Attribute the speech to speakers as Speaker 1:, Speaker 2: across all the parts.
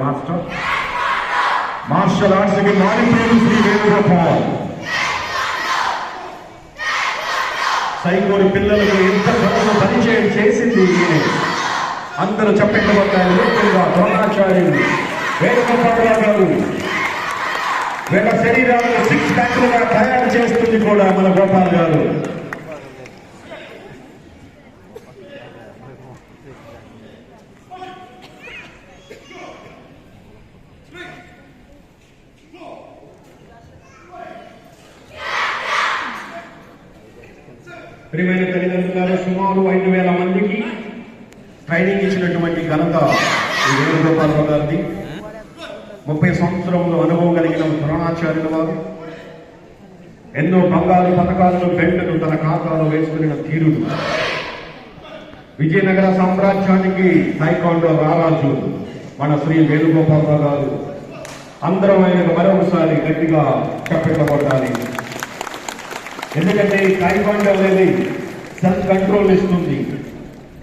Speaker 1: Master martial arts కి మారిపోయిన శ్రీ వేణుగోపాల్ సైకోడి పిల్లలకు ఎంత త్వరగా పరిచయం చేసింది ఈయనే. అందరూ చెప్పబడ్డారు. ముఖ్యంగా ద్రోణాచార్యులు వేణుగోపాల్ గారు వీళ్ళ శరీరాలను సిక్స్ ప్యాక్లుగా తయారు చేస్తుంది కూడా మన గోపాల్ గారు. ప్రియమైన తల్లిదండ్రులారు, సుమారు 5,000 మందికి ట్రైనింగ్ ఇచ్చినటువంటి ఘనత ఈ వేణుగోపాలరావు గారిది. 30 సంవత్సరంలో అనుభవం కలిగిన ద్రోణాచార్యుల వారు ఎన్నో బంగారు పథకాలను బెల్ట్ను తన ఖాతాలో వేసుకున్న తీరుడు. విజయనగర సామ్రాజ్యానికి టైకాండో రారాజు మన శ్రీ వేణుగోపాలరావు గారు. అందరం ఆయనకు మరొకసారి గట్టిగా చెప్పబడాలి. ఎందుకంటే టైకాండో అనేది సెల్ఫ్ కంట్రోల్ ఇస్తుంది,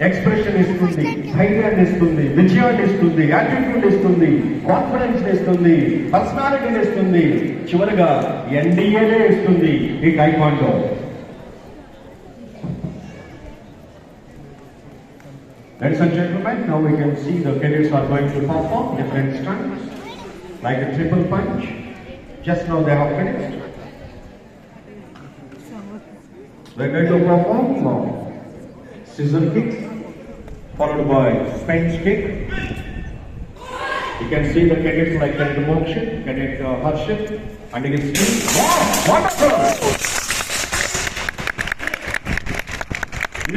Speaker 1: ఎక్స్ప్రెషన్ ఇస్తుంది, ధైర్యాన్ని ఇస్తుంది, విజయాన్ని ఇస్తుంది, యాటిట్యూడ్ ఇస్తుంది, కాన్ఫిడెన్స్ ఇస్తుంది, పర్సనాలిటీని ఇస్తుంది, చివరిగా ఎన్డీఏనే ఇస్తుంది ఈ taekwondo. Ladies and gentlemen, now we can see the cadets are going to perform different stunts like a triple punch. Just now they have finished. We're going to perform scissor kick followed by French kick. You can see the cadets like Cadet Mokshit, Cadet Harshit, and against me. Wow, wonderful!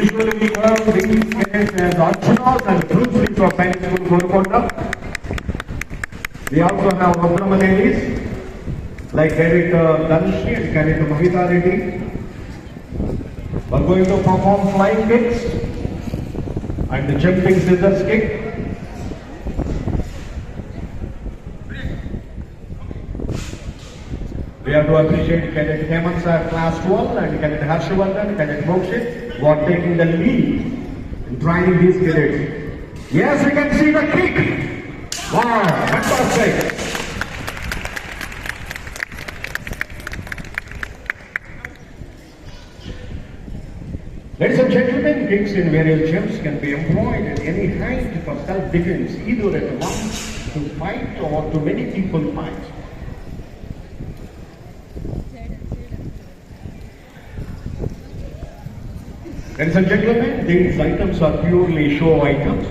Speaker 1: Usually we have these cadets as Archunas and Bruce Lee for French School Golconda. We also have Abdurrahman ladies like Cadet Dhanshri and Cadet Mahita Reddy. We're going to perform flying kicks and the jumping scissors kick. We have to appreciate Cadet Hemant Sir Class 12 and Cadet Harshvardhan, Cadet Mokshit, who are taking the lead in training these cadets. Yes, we can see the kick. Wow, fantastic. Ladies and gentlemen, kicks in various jumps can be employed at any height for self-defense, either at one to fight or to many people fight. Ladies and gentlemen, these items are purely show items.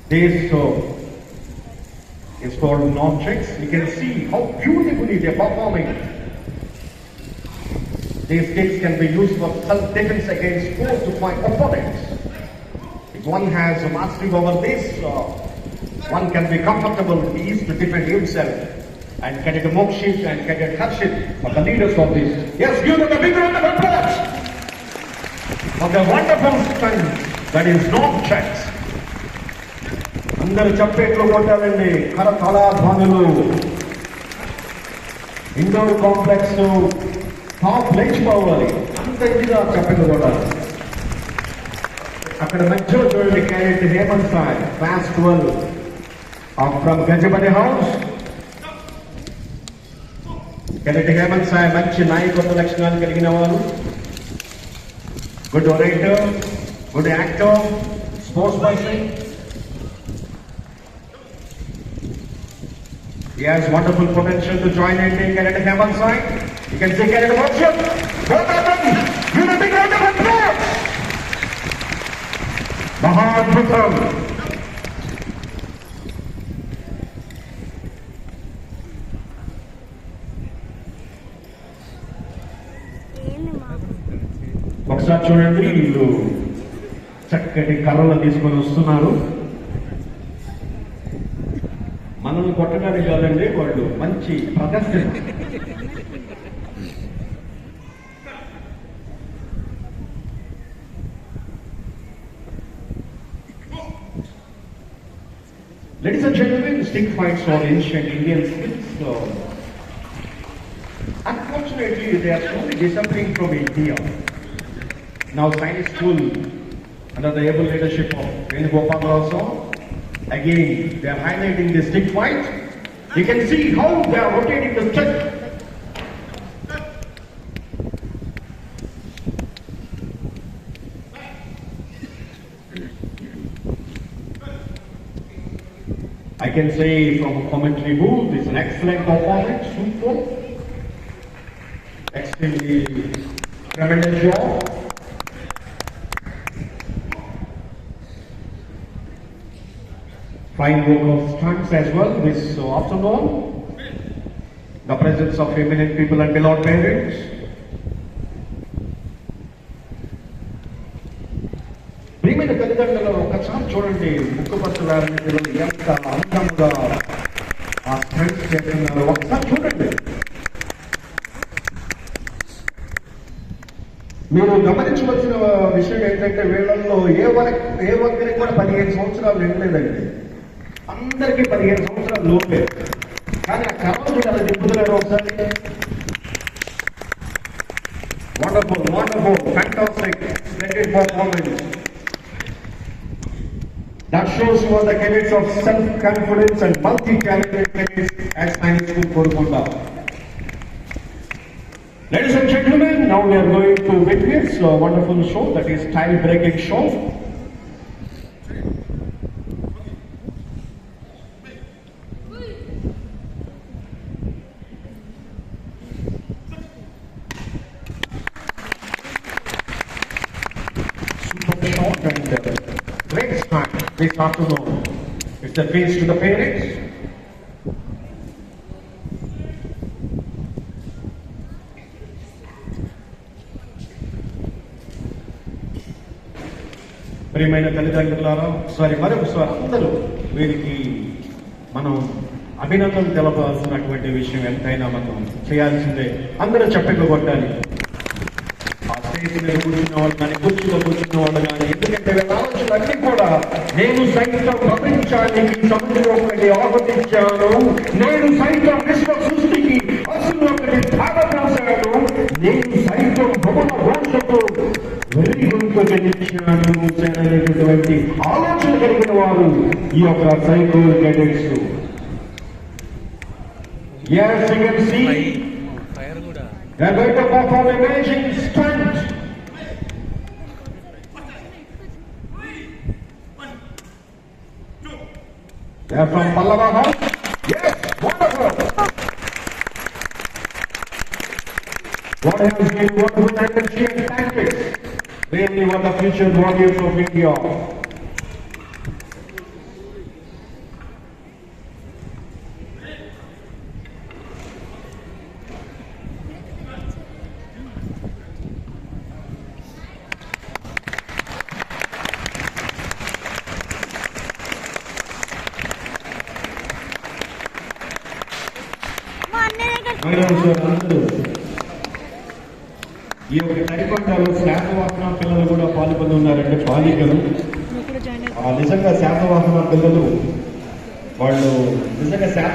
Speaker 1: These is called non-checks. You can see how beautifully they're performing. These kicks can be used for self-defense against 4 to 5 opponents. If one has a mastery over this, one can be comfortable with ease to defend himself. And Cadet Mokshit and Cadet Harshit are the leaders of this. Yes, give them a big round of applause for the wonderful stunt that is non-checks. అందరు చప్పేట్లు కొట్టాలండి. కళాధ్వానులు indoor complex top లేచిపోవాలి. అంత ఇదిగా చప్పేట్లు కొట్టాలి. అక్కడ మధ్యలో చూడండి cadet Hemanth sir class 12 from Gajapati house. Cadet Hemanth sir మంచి నాయకత్వ లక్షణాలు కలిగిన వారు. Good orator, good actor, sports person. He has wonderful potential to join in being Cadet Hemant side. You can see Cadet Mokshit. Both of them. Give a big round of applause. Mahadbhutam. ఒకసారి చూడండి, వీళ్ళు చక్కటి కర్రలు తీసుకొని వస్తున్నారు. మనల్ని కొట్టడానికి కాదండి, వాళ్ళు మంచి ప్రదర్శన. Ladies and gentlemen, stick fights are ancient Indian skills. Unfortunately, they are slowly disappearing from India. Now science school under the able leadership of Venugopal also. Again, they are highlighting the stick fight. You can see how they are rotating the stick. I can say from a commentary booth, it's an excellent performance, super, extremely tremendous job. Fine work of stunts as well this afternoon. The presence of eminent people and beloved parents. ప్రియమైన తల్లిదండ్రులు ఒకసారి చూడండి, ముక్కుపచ్చలారని ఎంత అందంగా ఆ stunts చేస్తున్నారు, ఒకసారి చూడండి. మీరు గమనించవలసిన విషయం ఏంటంటే వీళ్ళల్లో ఏ ఒక్కరికి కూడా 15 సంవత్సరాలు నిండలేదండి. అందరికీ 15 సంవత్సరాలు లోపే. కానీ ఆ కర్మలు అలా తిప్పుతున్నారు ఒకసారి. Wonderful, wonderful, fantastic, splendid performance. That shows you the cadets of self-confidence and multi-talented cadets at Science School Korukonda. Ladies and gentlemen, now we are going to witness a wonderful show, that is style-breaking show. Super short and great start this afternoon. It's a face to the parents. ప్రియమైన తల్లిదండ్రులారా, మరొకసారి అందరూ వీరికి మనం అభినందనలు తెలపాల్సినటువంటి విషయం ఎంతైనా మనం చేయాల్సిందే. అందరూ చెప్పక కొట్టాలి. ఆ స్టేజ్ మీద కూర్చున్న వాళ్ళు కానీ, కుర్చీలో కూర్చున్న వాళ్ళు కానీ, ఎందుకంటే ఆలోచనలన్నీ కూడా నేను సైతం ప్రపంచానికి సముద్రం ఒకటి ఆపదించాను, నేను సైతం విశ్వ సృష్టికి అసలు ఒకటి ధారపోసాను, నేను సైతం భవన భాషతో అనేటువంటి ఆలోచన కలిగిన వారు ఈ యొక్క psycho cadets. Yes, you can see they are going to perform amazing stunt. They are from Pallava House. Yes, wonderful. What has been wonderful energy and tactics. Really what the future warriors of India. ఈ యొక్క తడిపంటలో శాతవాహన పిల్లలు కూడా పాల్గొని ఉన్నారంటే బాలికలు. నిజంగా శాతవాహన పిల్లలు వాళ్ళు నిజంగా